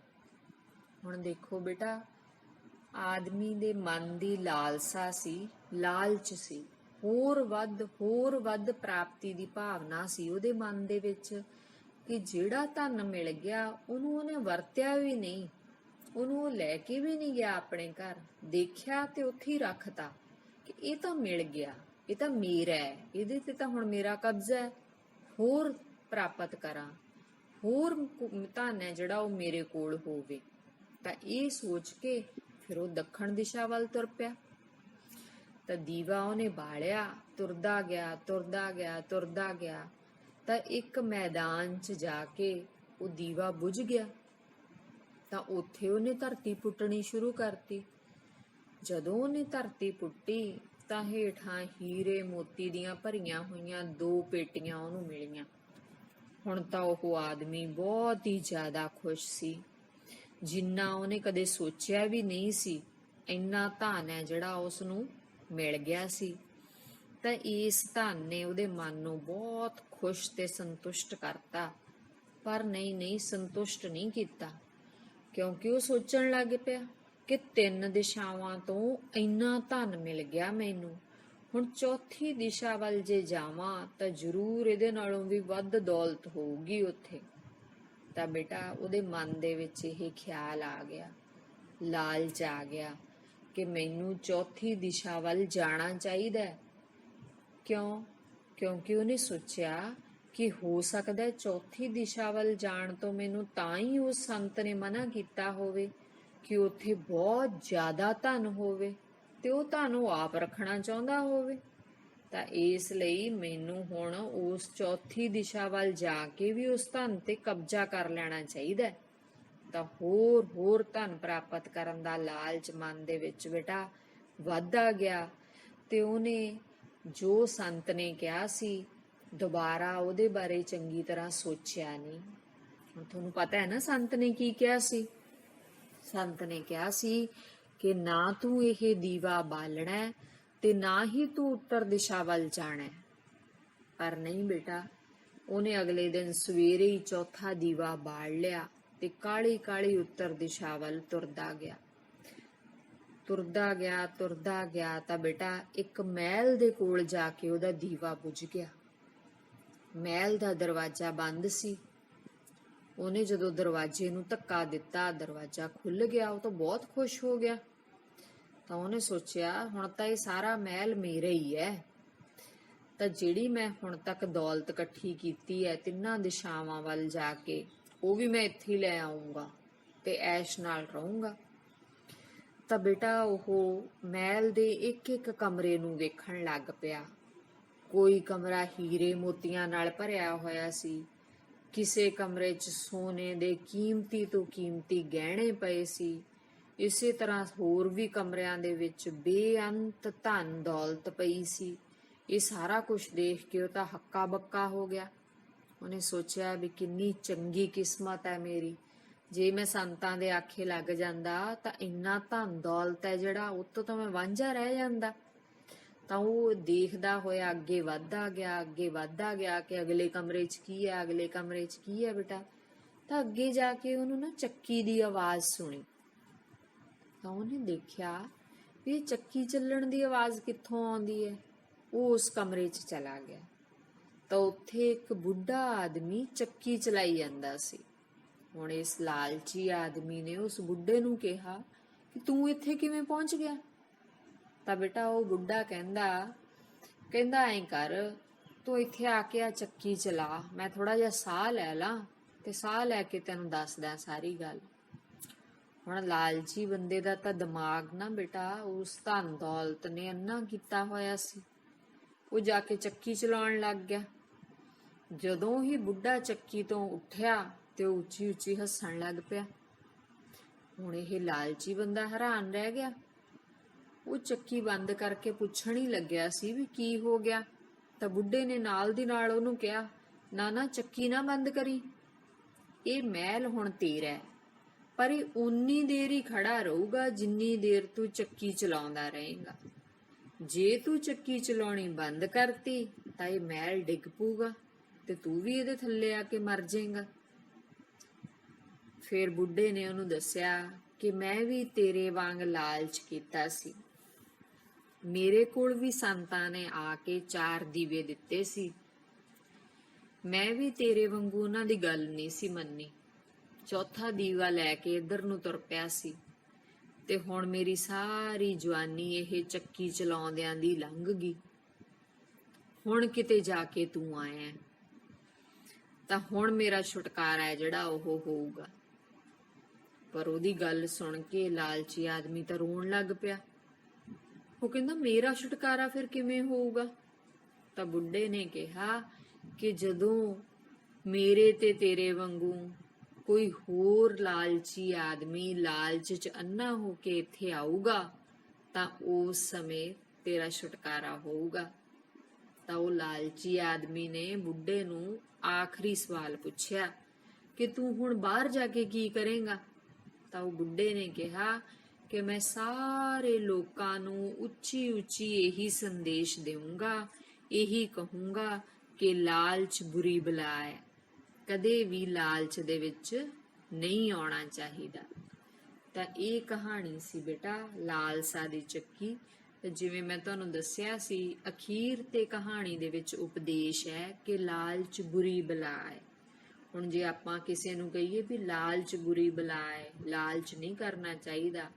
ਹੁਣ ਦੇਖੋ ਬੇਟਾ, ਆਦਮੀ ਦੇ ਮਨ ਦੀ ਲਾਲਸਾ ਸੀ, ਲਾਲਚ ਸੀ, ਹੋਰ ਵੱਧ ਪ੍ਰਾਪਤੀ ਦੀ ਭਾਵਨਾ ਸੀ ਉਹਦੇ ਮਨ ਦੇ ਵਿੱਚ, ਕਿ ਜਿਹੜਾ ਧਨ ਮਿਲ ਗਿਆ ਉਹਨੇ ਵਰਤਿਆ ਵੀ ਨਹੀਂ, ਉਹਨੂੰ ਉਹ ਲੈ ਕੇ ਵੀ ਨਹੀਂ ਗਿਆ ਆਪਣੇ ਘਰ। ਦੇਖਿਆ ਤੇ ਉੱਥੇ ਹੀ ਰੱਖਤਾ ਕਿ ਇਹ ਤਾਂ ਮਿਲ ਗਿਆ, ਇਹ ਤਾਂ ਮੇਰਾ ਹੈ, ਇਹਦੇ ਤੇ ਤਾਂ ਹੁਣ ਮੇਰਾ ਕਬਜ਼ਾ ਹੈ, ਹੋਰ ਪ੍ਰਾਪਤ ਕਰਾਂ, ਹੋਰ ਧਨ ਹੈ ਜਿਹੜਾ ਉਹ ਮੇਰੇ ਕੋਲ ਹੋਵੇ। ਤਾਂ ਇਹ ਸੋਚ ਕੇ ਫਿਰ ਉਹ ਦੱਖਣ ਦਿਸ਼ਾ ਵੱਲ ਤੁਰ ਪਿਆ। ਤਾਂ ਦੀਵਾ ਉਹਨੇ ਬਾਲਿਆ, ਤੁਰਦਾ ਗਿਆ ਤਾਂ ਇੱਕ ਮੈਦਾਨ 'ਚ ਜਾ ਕੇ ਉਹ ਦੀਵਾ ਬੁਝ ਗਿਆ। ਤਾਂ ਉੱਥੇ ਉਹਨੇ ਧਰਤੀ ਪੁੱਟਣੀ ਸ਼ੁਰੂ ਕਰਤੀ। ਜਦੋਂ ਉਹਨੇ ਧਰਤੀ ਪੁੱਟੀ ਤਾਂ ਹੇਠਾਂ ਹੀਰੇ ਮੋਤੀ ਦੀਆਂ ਭਰੀਆਂ ਹੋਈਆਂ 2 ਪੇਟੀਆਂ ਉਹਨੂੰ ਮਿਲੀਆਂ। ਹੁਣ ਤਾਂ ਉਹ ਆਦਮੀ ਬਹੁਤ ਹੀ ਜ਼ਿਆਦਾ ਖੁਸ਼ ਸੀ, ਜਿੰਨਾ ਉਹਨੇ ਕਦੇ ਸੋਚਿਆ ਵੀ ਨਹੀਂ ਸੀ। ਇੰਨਾ ਧਨ ਹੈ ਜਿਹੜਾ ਉਸ ਨੂੰ ਮਿਲ ਗਿਆ ਸੀ। ਤਾਂ ਇਸ ਧਨ ਨੇ ਉਹਦੇ ਮਨ ਨੂੰ ਬਹੁਤ ਖੁਸ਼ ਤੇ ਸੰਤੁਸ਼ਟ ਕਰਤਾ। ਪਰ ਨਹੀਂ, ਸੰਤੁਸ਼ਟ ਨਹੀਂ ਕੀਤਾ, ਕਿਉਂਕਿ ਉਹ ਸੋਚਣ ਲੱਗ ਪਿਆ ਕਿ 3 ਦਿਸ਼ਾਵਾਂ ਤੋਂ ਇੰਨਾ ਧਨ ਮਿਲ ਗਿਆ ਮੈਨੂੰ, ਹੁਣ ਚੌਥੀ ਦਿਸ਼ਾ ਵੱਲ ਜੇ ਜਾਵਾਂ ਤਾਂ ਜ਼ਰੂਰ ਇਹਦੇ ਨਾਲੋਂ ਵੀ ਵੱਧ ਦੌਲਤ ਹੋਊਗੀ ਉੱਥੇ। ਤਾਂ ਬੇਟਾ ਉਹਦੇ ਮਨ ਦੇ ਵਿੱਚ ਇਹ ਖਿਆਲ ਆ ਗਿਆ, ਲਾਲਚ ਆ ਗਿਆ ਕਿ ਮੈਨੂੰ ਚੌਥੀ ਦਿਸ਼ਾ ਵੱਲ ਜਾਣਾ ਚਾਹੀਦਾ। ਕਿਉਂਕਿ ਉਹਨੇ ਸੋਚਿਆ ਕਿ ਹੋ ਸਕਦਾ ਚੌਥੀ ਦਿਸ਼ਾ ਵੱਲ ਜਾਣ ਤੋਂ ਮੈਨੂੰ ਤਾਂ ਹੀ ਉਸ ਸੰਤ ਨੇ ਮਨਾ ਕੀਤਾ ਹੋਵੇ ਕਿ ਉੱਥੇ ਬਹੁਤ ਜ਼ਿਆਦਾ ਧਨ ਹੋਵੇ ਤੇ ਉਹ ਧਨ ਉਹ ਆਪ ਰੱਖਣਾ ਚਾਹੁੰਦਾ ਹੋਵੇ। ਤਾਂ ਇਸ ਲਈ ਮੈਨੂੰ ਹੁਣ ਉਸ ਚੌਥੀ ਦਿਸ਼ਾ ਵੱਲ ਜਾ ਕੇ ਵੀ ਉਸ ਧਨ ਤੇ ਕਬਜ਼ਾ ਕਰ ਲੈਣਾ ਚਾਹੀਦਾ। ਤਾਂ ਹੋਰ ਧਨ ਪ੍ਰਾਪਤ ਕਰਨ ਦਾ ਲਾਲਚ ਮਨ ਦੇ ਵਿੱਚ ਬੇਟਾ ਵੱਧਦਾ ਗਿਆ, ਤੇ ਉਹਨੇ ਜੋ ਸੰਤ ਨੇ ਕਿਹਾ ਸੀ ਦੁਬਾਰਾ ਉਹਦੇ ਬਾਰੇ ਚੰਗੀ ਤਰ੍ਹਾਂ ਸੋਚਿਆ ਨਹੀਂ। ਹੁਣ ਤੁਹਾਨੂੰ ਪਤਾ ਹੈ ਨਾ ਸੰਤ ਨੇ ਕੀ ਕਿਹਾ ਸੀ। ਸੰਤ ਨੇ ਕਿਹਾ ਸੀ ਕਿ ਨਾ ਤੂੰ ਇਹ ਦੀਵਾ ਬਾਲਣਾ ਹੈ ਤੇ ਨਾ ਹੀ ਤੂੰ ਉੱਤਰ ਦਿਸ਼ਾ ਵੱਲ ਜਾਣਾ ਹੈ। ਪਰ ਨਹੀਂ ਬੇਟਾ, ਉਹਨੇ ਅਗਲੇ ਦਿਨ ਸਵੇਰੇ ਹੀ ਚੌਥਾ ਦੀਵਾ ਬਾਲ ਲਿਆ ਤੇ ਕਾਲੀ ਕਾਲੀ ਉੱਤਰ ਦਿਸ਼ਾ ਵੱਲ ਤੁਰਦਾ ਗਿਆ ਤਾਂ ਬੇਟਾ ਇੱਕ ਮਹਿਲ ਦੇ ਕੋਲ ਜਾ ਕੇ ਉਹਦਾ ਦੀਵਾ ਬੁਝ ਗਿਆ। ਮਹਿਲ ਦਾ ਦਰਵਾਜ਼ਾ ਬੰਦ ਸੀ। ਉਹਨੇ ਜਦੋਂ ਦਰਵਾਜ਼ੇ ਨੂੰ ਧੱਕਾ ਦਿੱਤਾ, ਦਰਵਾਜ਼ਾ ਖੁੱਲ ਗਿਆ। ਉਹ ਤਾਂ ਬਹੁਤ ਖੁਸ਼ ਹੋ ਗਿਆ। ਤਾਂ ਉਹਨੇ ਸੋਚਿਆ ਹੁਣ ਤਾਂ ਇਹ ਸਾਰਾ ਮਹਿਲ ਮੇਰਾ ਹੀ ਹੈ, ਤਾਂ ਜਿਹੜੀ ਮੈਂ ਹੁਣ ਤੱਕ ਦੌਲਤ ਇਕੱਠੀ ਕੀਤੀ ਹੈ ਤਿੰਨਾਂ ਦਿਸ਼ਾਵਾਂ ਵੱਲ ਜਾ ਕੇ, ਉਹ ਵੀ ਮੈਂ ਇੱਥੇ ਹੀ ਲੈ ਆਉਂਗਾ ਤੇ ਐਸ਼ ਨਾਲ ਰਹੂੰਗਾ। ਤਾਂ ਬੇਟਾ ਉਹ ਮਹਿਲ ਦੇ ਇੱਕ ਇੱਕ ਕਮਰੇ ਨੂੰ ਵੇਖਣ ਲੱਗ ਪਿਆ। ਕੋਈ ਕਮਰਾ ਹੀਰੇ ਮੋਤੀਆਂ ਨਾਲ ਭਰਿਆ ਹੋਇਆ ਸੀ, ਕਿਸੇ ਕਮਰੇ 'ਚ ਸੋਨੇ ਦੇ ਕੀਮਤੀ ਤੋਂ ਕੀਮਤੀ ਗਹਿਣੇ ਪਏ ਸੀ। ਇਸੇ ਤਰ੍ਹਾਂ ਹੋਰ ਵੀ ਕਮਰਿਆਂ ਦੇ ਵਿੱਚ ਬੇਅੰਤ ਧਨ ਦੌਲਤ ਪਈ ਸੀ। ਇਹ ਸਾਰਾ ਕੁਝ ਦੇਖ ਕੇ ਉਹ ਤਾਂ ਹੱਕਾ ਬੱਕਾ ਹੋ ਗਿਆ। ਉਹਨੇ ਸੋਚਿਆ ਵੀ ਕਿੰਨੀ ਚੰਗੀ ਕਿਸਮਤ ਹੈ ਮੇਰੀ, ਜੇ ਮੈਂ ਸੰਤਾਂ ਦੇ ਆਖੇ ਲੱਗ ਜਾਂਦਾ ਤਾਂ ਇੰਨਾ ਧਨ ਦੌਲਤ ਹੈ ਜਿਹੜਾ, ਉਹ ਤੋਂ ਤਾਂ ਮੈਂ ਵਾਂਝਾ ਰਹਿ ਜਾਂਦਾ। ਤਾਂ ਉਹ ਦੇਖਦਾ ਹੋਇਆ ਅੱਗੇ ਵੱਧਦਾ ਗਿਆ ਕਿ ਅਗਲੇ ਕਮਰੇ 'ਚ ਕੀ ਹੈ, ਅਗਲੇ ਕਮਰੇ 'ਚ ਕੀ ਹੈ ਬੇਟਾ। ਤਾਂ ਅੱਗੇ ਜਾ ਕੇ ਉਹਨੂੰ ਨਾ ਚੱਕੀ ਦੀ ਆਵਾਜ਼ ਸੁਣੀ। ਤਾਂ ਉਹਨੇ ਦੇਖਿਆ ਵੀ ਇਹ ਚੱਕੀ ਚੱਲਣ ਦੀ ਆਵਾਜ਼ ਕਿੱਥੋਂ ਆਉਂਦੀ ਹੈ। ਉਹ ਉਸ ਕਮਰੇ 'ਚ ਚਲਾ ਗਿਆ ਤਾਂ ਉੱਥੇ ਇੱਕ ਬੁੱਢਾ ਆਦਮੀ ਚੱਕੀ ਚਲਾਈ ਜਾਂਦਾ ਸੀ। ਹੁਣ ਇਸ ਲਾਲਚੀ ਆਦਮੀ ਨੇ ਉਸ ਬੁੱਢੇ ਨੂੰ ਕਿਹਾ ਕਿ ਤੂੰ ਇੱਥੇ ਕਿਵੇਂ ਪਹੁੰਚ ਗਿਆ। ਤਾਂ ਬੇਟਾ ਉਹ ਬੁੱਢਾ ਕਹਿੰਦਾ ਐਂ ਕਰ, ਤੂੰ ਇੱਥੇ ਆ ਕੇ ਆ ਚੱਕੀ ਚਲਾ, ਮੈਂ ਥੋੜਾ ਜਿਹਾ ਸਾਹ ਲੈ ਲਾਂ ਤੇ ਸਾਹ ਲੈ ਕੇ ਤੈਨੂੰ ਦੱਸਦਾ ਸਾਰੀ ਗੱਲ। ਹੁਣ ਲਾਲਚੀ ਬੰਦੇ ਦਾ ਤਾਂ ਦਿਮਾਗ ਨਾ ਬੇਟਾ ਉਸ ਧਨ ਦੌਲਤ ਨੇ ਅੰਨਾ ਕੀਤਾ ਹੋਇਆ ਸੀ। ਉਹ ਜਾ ਕੇ ਚੱਕੀ ਚਲਾਉਣ ਲੱਗ ਗਿਆ। ਜਦੋਂ ਹੀ ਬੁੱਢਾ ਚੱਕੀ ਤੋਂ ਉੱਠਿਆ ਤੇ ਉਹ ਉੱਚੀ ਉੱਚੀ ਹੱਸਣ ਲੱਗ ਪਿਆ। ਹੁਣ ਇਹ ਲਾਲਚੀ ਬੰਦਾ ਹੈਰਾਨ ਰਹਿ ਗਿਆ। ਉਹ ਚੱਕੀ ਬੰਦ ਕਰਕੇ ਪੁੱਛਣ ਹੀ ਲੱਗਿਆ ਸੀ ਵੀ ਕੀ ਹੋ ਗਿਆ। ਤਾਂ ਬੁੱਢੇ ਨੇ ਨਾਲ ਦੀ ਨਾਲ ਉਹਨੂੰ ਕਿਹਾ, ਨਾ ਚੱਕੀ ਨਾ ਬੰਦ ਕਰੀ, ਇਹ ਮਹਿਲ ਹੁਣ ਤੇਰਾ ਹੈ, ਪਰ ਇਹ ਉਨੀ ਦੇਰ ਹੀ ਖੜਾ ਰਹੂਗਾ ਜਿੰਨੀ ਦੇਰ ਤੂੰ ਚੱਕੀ ਚਲਾਉਂਦਾ ਰਹੇਗਾ। ਜੇ ਤੂੰ ਚੱਕੀ ਚਲਾਉਣੀ ਬੰਦ ਕਰਤੀ ਤਾਂ ਇਹ ਮਹਿਲ ਡਿੱਗ ਪਊਗਾ ਤੇ ਤੂੰ ਵੀ ਇਹਦੇ ਥੱਲੇ ਆ ਕੇ ਮਰ ਜਾਏਗਾ। ਫਿਰ ਬੁੱਢੇ ਨੇ ਉਹਨੂੰ ਦੱਸਿਆ ਕਿ ਮੈਂ ਵੀ ਤੇਰੇ ਵਾਂਗ ਲਾਲਚ ਕੀਤਾ ਸੀ। ਮੇਰੇ ਕੋਲ ਵੀ ਸੰਤਾਂ ਨੇ ਆ ਕੇ 4 ਦੀਵੇ ਦਿੱਤੇ ਸੀ। ਮੈਂ ਵੀ ਤੇਰੇ ਵਾਂਗੂ ਉਹਨਾਂ ਦੀ ਗੱਲ ਨਹੀਂ ਸੀ ਮੰਨੀ। ਚੌਥਾ ਦੀਵਾ ਲੈ ਕੇ ਇੱਧਰ ਨੂੰ ਤੁਰ ਪਿਆ ਸੀ ਤੇ ਹੁਣ ਮੇਰੀ ਸਾਰੀ ਜਵਾਨੀ ਇਹ ਚੱਕੀ ਚਲਾਉਂਦਿਆਂ ਦੀ ਲੰਘ ਗਈ। ਹੁਣ ਕਿਤੇ ਜਾ ਕੇ ਤੂੰ ਆਇਆ ਤਾਂ ਹੁਣ ਮੇਰਾ ਛੁਟਕਾਰਾ ਹੈ ਜਿਹੜਾ ਉਹ ਹੋਊਗਾ। ਪਰ ਉਹਦੀ ਗੱਲ ਸੁਣ ਕੇ ਲਾਲਚੀ ਆਦਮੀ ਤਾਂ ਰੋਣ ਲੱਗ ਪਿਆ। ਉਹ ਕਹਿੰਦਾ ਮੇਰਾ ਛੁਟਕਾਰਾ ਫਿਰ ਕਿਵੇਂ ਹੋਊਗਾ। ਤਾਂ ਬੁੱਢੇ ਨੇ ਕਿਹਾ ਕਿ ਜਦੋਂ ਮੇਰੇ ਤੇ ਤੇਰੇ ਵਾਂਗੂ ਕੋਈ ਹੋਰ ਲਾਲਚੀ ਆਦਮੀ ਲਾਲਚ 'ਚ ਅੰਨਾ ਹੋ ਕੇ ਇੱਥੇ ਆਊਗਾ ਤਾਂ ਉਸ ਸਮੇਂ ਤੇਰਾ ਛੁਟਕਾਰਾ ਹੋਊਗਾ। ਤਾਂ ਉਹ ਲਾਲਚੀ ਆਦਮੀ ਨੇ ਬੁੱਢੇ ਨੂੰ ਆਖਰੀ ਸਵਾਲ ਪੁੱਛਿਆ ਕਿ ਤੂੰ ਹੁਣ ਬਾਹਰ ਜਾ ਕੇ ਕੀ ਕਰੇਂਗਾ। ਤਾਂ ਉਹ ਬੁੱਢੇ ਨੇ ਕਿਹਾ ਕਿ ਮੈਂ ਸਾਰੇ ਲੋਕਾਂ ਨੂੰ ਉੱਚੀ ਉੱਚੀ ਇਹੀ ਸੰਦੇਸ਼ ਦੇਵਾਂਗਾ, ਇਹੀ ਕਹੂੰਗਾ ਕਿ ਲਾਲਚ ਬੁਰੀ ਬਲਾ ਹੈ, ਕਦੇ ਵੀ ਲਾਲਚ ਦੇ ਵਿੱਚ ਨਹੀਂ ਆਉਣਾ ਚਾਹੀਦਾ। ਤਾਂ ਇਹ ਕਹਾਣੀ ਸੀ ਬੇਟਾ ਲਾਲਸਾ ਦੀ ਚੱਕੀ। ਤੇ ਜਿਵੇਂ ਮੈਂ ਤੁਹਾਨੂੰ ਦੱਸਿਆ ਸੀ, ਅਖੀਰ ਤੇ ਕਹਾਣੀ ਦੇ ਵਿੱਚ ਉਪਦੇਸ਼ ਹੈ ਕਿ ਲਾਲਚ ਬੁਰੀ ਬਲਾ ਹੈ। ਹੁਣ ਜੇ ਆਪਾਂ ਕਿਸੇ ਨੂੰ ਕਹੀਏ ਵੀ ਲਾਲਚ ਬੁਰੀ ਬਲਾ ਹੈ, ਲਾਲਚ ਨਹੀਂ ਕਰਨਾ ਚਾਹੀਦਾ,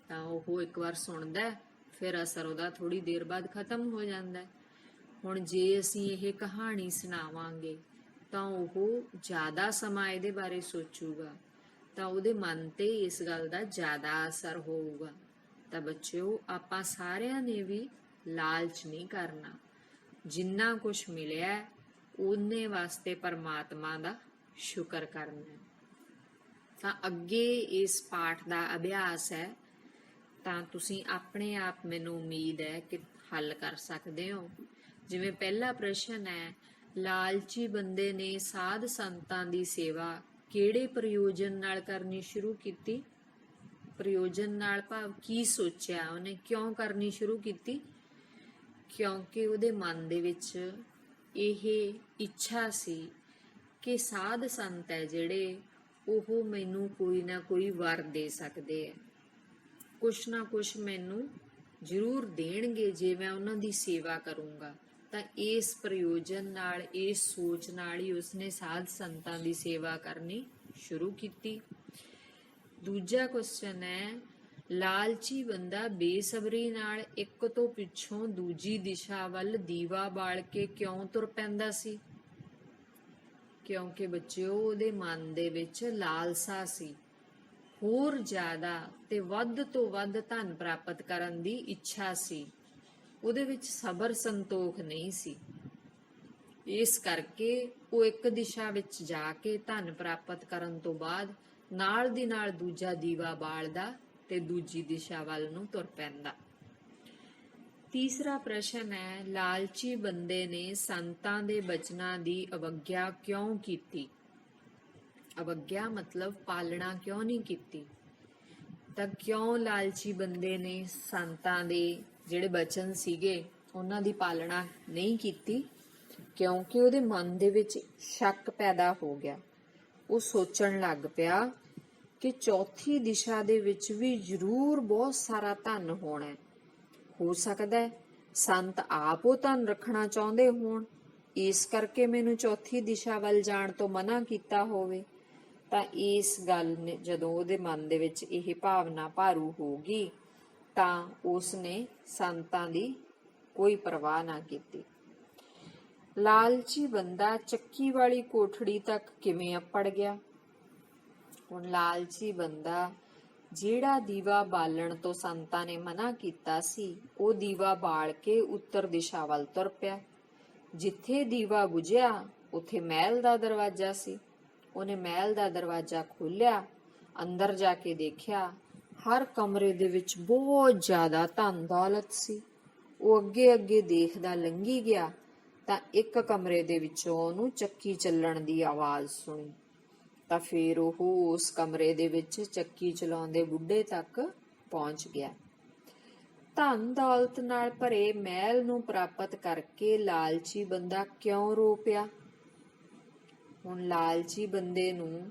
ਤਾਂ ਉਹ ਇੱਕ ਵਾਰ ਸੁਣਦਾ ਫਿਰ ਅਸਰ ਉਹਦਾ ਥੋੜੀ ਦੇਰ ਬਾਅਦ ਖਤਮ ਹੋ ਜਾਂਦਾ। ਹੁਣ ਜੇ ਅਸੀਂ ਇਹ ਕਹਾਣੀ ਸੁਣਾਵਾਂਗੇ ਤਾਂ ਉਹ ਜ਼ਿਆਦਾ ਸਮਾਂ ਇਹਦੇ ਬਾਰੇ ਸੋਚੂਗਾ, ਤਾਂ ਉਹਦੇ ਮਨ ਤੇ ਇਸ ਗੱਲ ਦਾ ਜ਼ਿਆਦਾ ਅਸਰ ਹੋਊਗਾ। ਤਾਂ ਬੱਚਿਓ, ਆਪਾਂ ਸਾਰਿਆਂ ਨੇ ਵੀ ਲਾਲਚ ਨਹੀਂ ਕਰਨਾ। ਜਿੰਨਾ ਕੁਝ ਮਿਲਿਆ ਉਹਨੇ ਵਾਸਤੇ ਪਰਮਾਤਮਾ ਦਾ ਸ਼ੁਕਰ ਕਰਨਾ। ਤਾਂ ਅੱਗੇ ਇਸ ਪਾਠ ਦਾ ਅਭਿਆਸ ਹੈ, ਤਾਂ ਤੁਸੀਂ ਆਪਣੇ ਆਪ, ਮੈਨੂੰ ਉਮੀਦ ਹੈ ਕਿ ਹੱਲ ਕਰ ਸਕਦੇ ਹੋ। ਜਿਵੇਂ ਪਹਿਲਾ ਪ੍ਰਸ਼ਨ ਹੈ, ਲਾਲਚੀ ਬੰਦੇ ਨੇ ਸਾਧ ਸੰਤਾਂ ਦੀ ਸੇਵਾ ਕਿਹੜੇ ਪ੍ਰਯੋਜਨ ਨਾਲ ਕਰਨੀ ਸ਼ੁਰੂ ਕੀਤੀ? ਪ੍ਰਯੋਜਨ ਨਾਲ ਭਾਵ ਕੀ ਸੋਚਿਆ ਉਹਨੇ, ਕਿਉਂ ਕਰਨੀ ਸ਼ੁਰੂ ਕੀਤੀ? ਕਿਉਂਕਿ ਉਹਦੇ ਮਨ ਦੇ ਵਿੱਚ ਇਹ ਇੱਛਾ ਸੀ ਕਿ ਸਾਧ ਸੰਤ ਹੈ ਜਿਹੜੇ, ਉਹ ਮੈਨੂੰ ਕੋਈ ਨਾ ਕੋਈ ਵਰ ਦੇ ਸਕਦੇ ਹੈ, ਕੁਛ ਨਾ ਕੁਛ ਮੈਨੂੰ ਜ਼ਰੂਰ ਦੇਣਗੇ ਜੇ ਮੈਂ ਉਹਨਾਂ ਦੀ ਸੇਵਾ ਕਰੂੰਗਾ। ਤਾਂ ਇਸ ਪ੍ਰਯੋਜਨ ਨਾਲ, ਇਸ ਸੋਚ ਨਾਲ ਹੀ ਉਸਨੇ ਸਾਧ ਸੰਤਾਂ ਦੀ ਸੇਵਾ ਕਰਨੀ ਸ਼ੁਰੂ ਕੀਤੀ। ਦੂਜਾ ਕੁਐਸਚਨ ਹੈ, ਲਾਲਚੀ ਬੰਦਾ ਬੇਸਬਰੀ ਨਾਲ ਇੱਕ ਤੋਂ ਪਿੱਛੋਂ ਦੂਜੀ ਦਿਸ਼ਾ ਵੱਲ ਦੀਵਾ ਬਾਲ ਕੇ ਕਿਉਂ ਤੁਰ ਪੈਂਦਾ ਸੀ? ਕਿਉਂਕਿ ਬੱਚਿਓ, ਉਹਦੇ ਮਨ ਦੇ ਵਿੱਚ ਲਾਲਸਾ ਸੀ, ਹੋਰ ਜ਼ਿਆਦਾ ਤੇ ਵੱਧ ਤੋਂ ਵੱਧ ਧਨ ਪ੍ਰਾਪਤ ਕਰਨ ਦੀ ਇੱਛਾ ਸੀ। ਉਹਦੇ ਵਿੱਚ ਸਬਰ ਸੰਤੋਖ ਨਹੀਂ ਸੀ। ਇਸ ਕਰਕੇ ਉਹ ਇੱਕ ਦਿਸ਼ਾ ਵਿੱਚ ਜਾ ਕੇ ਧਨ ਪ੍ਰਾਪਤ ਕਰਨ ਤੋਂ ਬਾਅਦ ਨਾਲ ਦੀ ਨਾਲ ਦੂਜਾ ਦੀਵਾ ਬਾਲਦਾ ਤੇ ਦੂਜੀ ਦਿਸ਼ਾ ਵੱਲ ਨੂੰ ਤੁਰ ਪੈਂਦਾ। ਤੀਸਰਾ ਪ੍ਰਸ਼ਨ ਹੈ, ਲਾਲਚੀ ਬੰਦੇ ਨੇ ਸੰਤਾਂ ਦੇ ਬਚਨਾਂ ਦੀ ਅਵੱਗਿਆ ਕਿਉਂ ਕੀਤੀ? ਅਵੱਗਿਆ ਮਤਲਬ ਪਾਲਣਾ ਕਿਉਂ ਨਹੀਂ ਕੀਤੀ? ਤਾਂ ਕਿਉਂ ਲਾਲਚੀ ਬੰਦੇ ਨੇ ਸੰਤਾਂ ਦੇ ਜਿਹੜੇ ਬਚਨ ਸੀਗੇ ਉਹਨਾਂ ਦੀ ਪਾਲਣਾ ਨਹੀਂ ਕੀਤੀ? ਕਿਉਂਕਿ ਉਹਦੇ ਮਨ ਦੇ ਵਿੱਚ ਸ਼ੱਕ ਪੈਦਾ ਹੋ ਗਿਆ। ਉਹ ਸੋਚਣ ਲੱਗ ਪਿਆ ਕਿ ਚੌਥੀ ਦਿਸ਼ਾ ਦੇ ਵਿੱਚ ਵੀ ਜ਼ਰੂਰ ਬਹੁਤ ਸਾਰਾ ਧਨ ਹੋਣਾ ਹੈ। ਹੋ ਸਕਦਾ ਹੈ ਸੰਤ ਆਪ ਉਹ ਧਨ ਰੱਖਣਾ ਚਾਹੁੰਦੇ ਹੋਣ, ਇਸ ਕਰਕੇ ਮੈਨੂੰ ਚੌਥੀ ਦਿਸ਼ਾ ਵੱਲ ਜਾਣ ਤੋਂ ਮਨਾ ਕੀਤਾ ਹੋਵੇ। ਤਾਂ ਇਸ ਗੱਲ ਨੇ, ਜਦੋਂ ਉਹਦੇ ਮਨ ਦੇ ਵਿੱਚ ਇਹ ਭਾਵਨਾ ਭਾਰੂ ਹੋ ਗਈ, ਤਾਂ ਉਸਨੇ ਸੰਤਾਂ ਦੀ ਕੋਈ ਪਰਵਾਹ ਨਾ ਕੀਤੀ। ਲਾਲਚੀ ਬੰਦਾ ਚੱਕੀ ਵਾਲੀ ਕੋਠੜੀ ਤੱਕ ਕਿਵੇਂ ਅੱਪੜ ਗਿਆ? ਹੁਣ ਲਾਲਚੀ ਬੰਦਾ ਜਿਹੜਾ ਦੀਵਾ ਬਾਲਣ ਤੋਂ ਸੰਤਾਂ ਨੇ ਮਨਾ ਕੀਤਾ ਸੀ, ਉਹ ਦੀਵਾ ਬਾਲ ਕੇ ਉੱਤਰ ਦਿਸ਼ਾ ਵੱਲ ਤੁਰ ਪਿਆ। ਜਿੱਥੇ ਦੀਵਾ ਬੁਝਿਆ ਉੱਥੇ ਮਹਿਲ ਦਾ ਦਰਵਾਜ਼ਾ ਸੀ। ਉਹਨੇ ਮਹਿਲ ਦਾ ਦਰਵਾਜ਼ਾ ਖੋਲ੍ਹਿਆ, ਅੰਦਰ ਜਾ ਕੇ ਦੇਖਿਆ ਹਰ ਕਮਰੇ ਦੇ ਵਿੱਚ ਬਹੁਤ ਜ਼ਿਆਦਾ ਧਨ ਦੌਲਤ ਸੀ। ਉਹ ਅੱਗੇ ਅੱਗੇ ਦੇਖਦਾ ਲੰਘੀ ਗਿਆ ਤਾਂ ਇੱਕ ਕਮਰੇ ਦੇ ਵਿੱਚੋਂ ਉਹਨੂੰ ਚੱਕੀ ਚੱਲਣ ਦੀ ਆਵਾਜ਼ ਸੁਣੀ। ਤਾਂ ਫਿਰ ਉਹ ਉਸ ਕਮਰੇ ਦੇ ਵਿੱਚ ਚੱਕੀ ਚਲਾਉਂਦੇ ਬੁੱਢੇ ਤੱਕ ਪਹੁੰਚ ਗਿਆ। ਧਨ ਦੌਲਤ ਨਾਲ ਭਰੇ ਮਹਿਲ ਨੂੰ ਪ੍ਰਾਪਤ ਕਰਕੇ ਲਾਲਚੀ ਬੰਦਾ ਕਿਉਂ ਰੋ ਪਿਆ? ਹੁਣ ਲਾਲਚੀ ਬੰਦੇ ਨੂੰ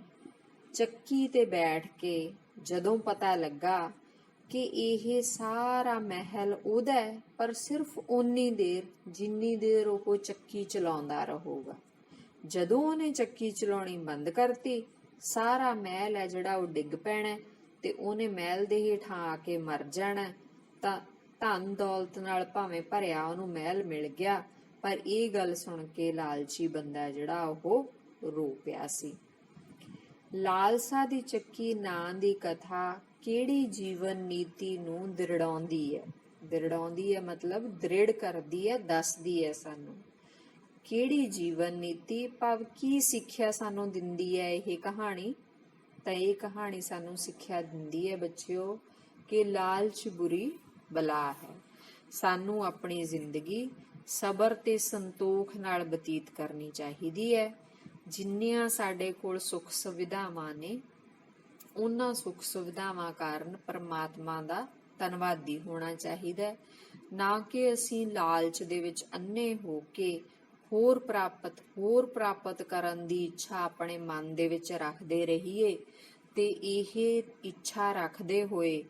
ਚੱਕੀ ਤੇ ਬੈਠ ਕੇ ਜਦੋਂ ਪਤਾ ਲੱਗਾ ਕਿ ਇਹ ਸਾਰਾ ਮਹਿਲ ਉਹਦਾ ਹੈ, ਪਰ ਸਿਰਫ ਓਨੀ ਦੇਰ ਜਿੰਨੀ ਦੇਰ ਉਹ ਚੱਕੀ ਚਲਾਉਂਦਾ ਰਹੂਗਾ। ਜਦੋਂ ਉਹਨੇ ਚੱਕੀ ਚਲਾਉਣੀ ਬੰਦ ਕਰਤੀ, ਸਾਰਾ ਮਹਿਲ ਹੈ ਜਿਹੜਾ ਉਹ ਡਿੱਗ ਪੈਣਾ ਤੇ ਉਹਨੇ ਮਹਿਲ ਦੇ ਹੇਠਾਂ ਆ ਕੇ ਮਰ ਜਾਣਾ। ਤਾਂ ਧਨ ਦੌਲਤ ਨਾਲ ਭਾਵੇਂ ਭਰਿਆ ਉਹਨੂੰ ਮਹਿਲ ਮਿਲ ਗਿਆ, ਪਰ ਇਹ ਗੱਲ ਸੁਣ ਕੇ ਲਾਲਚੀ ਬੰਦਾ ਜਿਹੜਾ ਉਹ ਰੋ ਪਿਆ ਸੀ। ਲਾਲਸਾ ਦੀ ਚੱਕੀ ਨਾਂ ਦੀ ਕਥਾ ਕਿਹੜੀ ਜੀਵਨ ਨੀਤੀ ਨੂੰ ਦ੍ਰਿੜਾਉਂਦੀ ਹੈ? ਦ੍ਰਿੜਾਉਂਦੀ ਹੈ ਮਤਲਬ ਦ੍ਰਿੜ ਕਰਦੀ ਹੈ, ਦੱਸਦੀ ਹੈ ਸਾਨੂੰ। ਕਿਹੜੀ ਜੀਵਨ ਨੀਤੀ ਭਾਵ ਕੀ ਸਿੱਖਿਆ ਸਾਨੂੰ ਦਿੰਦੀ ਹੈ ਇਹ ਕਹਾਣੀ? ਤਾਂ ਇਹ ਕਹਾਣੀ ਸਾਨੂੰ ਸਿੱਖਿਆ ਦਿੰਦੀ ਹੈ ਬੱਚਿਓ ਕਿ ਲਾਲਚ ਬੁਰੀ ਬਲਾ ਹੈ। ਸਾਨੂੰ ਆਪਣੀ ਜ਼ਿੰਦਗੀ ਸਬਰ ਤੇ ਸੰਤੋਖ ਨਾਲ ਬਤੀਤ ਕਰਨੀ ਚਾਹੀਦੀ ਹੈ। ਜਿੰਨੀਆਂ ਸਾਡੇ ਕੋਲ ਸੁੱਖ ਸੁਵਿਧਾਵਾਂ ਨੇ, ਉਹਨਾਂ ਸੁੱਖ ਸੁਵਿਧਾਵਾਂ ਕਾਰਨ ਪਰਮਾਤਮਾ ਦਾ ਧੰਨਵਾਦੀ ਹੋਣਾ ਚਾਹੀਦਾ ਹੈ, ਨਾ ਕਿ ਅਸੀਂ ਲਾਲਚ ਦੇ ਵਿੱਚ ਅੰਨੇ ਹੋ ਕੇ ਹੋਰ ਪ੍ਰਾਪਤ ਕਰਨ ਦੀ ਇੱਛਾ ਆਪਣੇ ਮਨ ਦੇ ਵਿੱਚ ਰੱਖਦੇ ਰਹੀਏ ਤੇ ਇਹ ਇੱਛਾ ਰੱਖਦੇ ਹੋਏ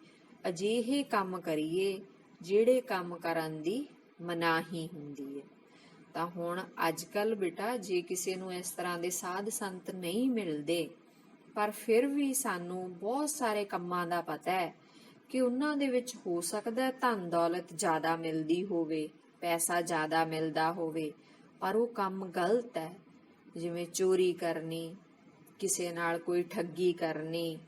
ਅਜਿਹੇ ਕੰਮ ਕਰੀਏ ਜਿਹੜੇ ਕੰਮ ਕਰਨ ਦੀ ਮਨਾਹੀ ਹੁੰਦੀ ਹੈ। ਤਾਂ ਹੁਣ ਅੱਜ ਕੱਲ ਬੇਟਾ, ਜੇ ਕਿਸੇ ਨੂੰ ਇਸ ਤਰ੍ਹਾਂ ਦੇ ਸਾਧ ਸੰਤ ਨਹੀਂ ਮਿਲਦੇ, ਪਰ ਫਿਰ ਵੀ ਸਾਨੂੰ ਬਹੁਤ ਸਾਰੇ ਕੰਮਾਂ ਦਾ ਪਤਾ ਹੈ ਕਿ ਉਹਨਾਂ ਦੇ ਵਿੱਚ ਹੋ ਸਕਦਾ ਧਨ ਦੌਲਤ ਜ਼ਿਆਦਾ ਮਿਲਦੀ ਹੋਵੇ, ਪੈਸਾ ਜ਼ਿਆਦਾ ਮਿਲਦਾ ਹੋਵੇ, ਪਰ ਉਹ ਕੰਮ ਗਲਤ ਹੈ। ਜਿਵੇਂ ਚੋਰੀ ਕਰਨੀ, ਕਿਸੇ ਨਾਲ ਕੋਈ ਠੱਗੀ ਕਰਨੀ,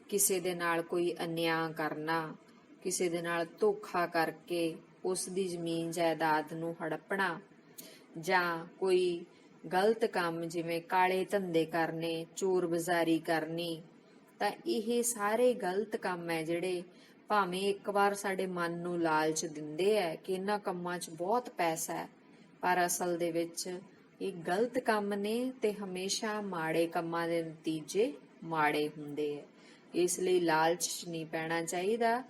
ਕਿਸੇ ਦੇ ਨਾਲ ਕੋਈ ਅਨਿਆਂ ਕਰਨਾ, ਕਿਸੇ ਦੇ ਨਾਲ ਧੋਖਾ ਕਰਕੇ ਉਸ ਦੀ ਜ਼ਮੀਨ ਜਾਇਦਾਦ ਨੂੰ ਹੜੱਪਣਾ, ਜਾਂ ਕੋਈ ਗਲਤ ਕੰਮ ਜਿਵੇਂ ਕਾਲੇ ਧੰਦੇ ਕਰਨੇ, ਚੋਰ ਬਜ਼ਾਰੀ ਕਰਨੀ, ਤਾਂ ਇਹ ਸਾਰੇ ਗਲਤ ਕੰਮ ਹੈ ਜਿਹੜੇ ਭਾਵੇਂ ਇੱਕ ਵਾਰ ਸਾਡੇ ਮਨ ਨੂੰ ਲਾਲਚ ਦਿੰਦੇ ਹੈ ਕਿ ਇਹਨਾਂ ਕੰਮਾਂ 'ਚ ਬਹੁਤ ਪੈਸਾ ਹੈ, ਪਰ ਅਸਲ ਦੇ ਵਿੱਚ ਇਹ ਗਲਤ ਕੰਮ ਨੇ ਤੇ ਹਮੇਸ਼ਾ ਮਾੜੇ ਕੰਮਾਂ ਦੇ ਨਤੀਜੇ ਮਾੜੇ ਹੁੰਦੇ ਹੈ। ਇਸ ਲਈ ਲਾਲਚ 'ਚ ਨਹੀਂ ਪੈਣਾ ਚਾਹੀਦਾ।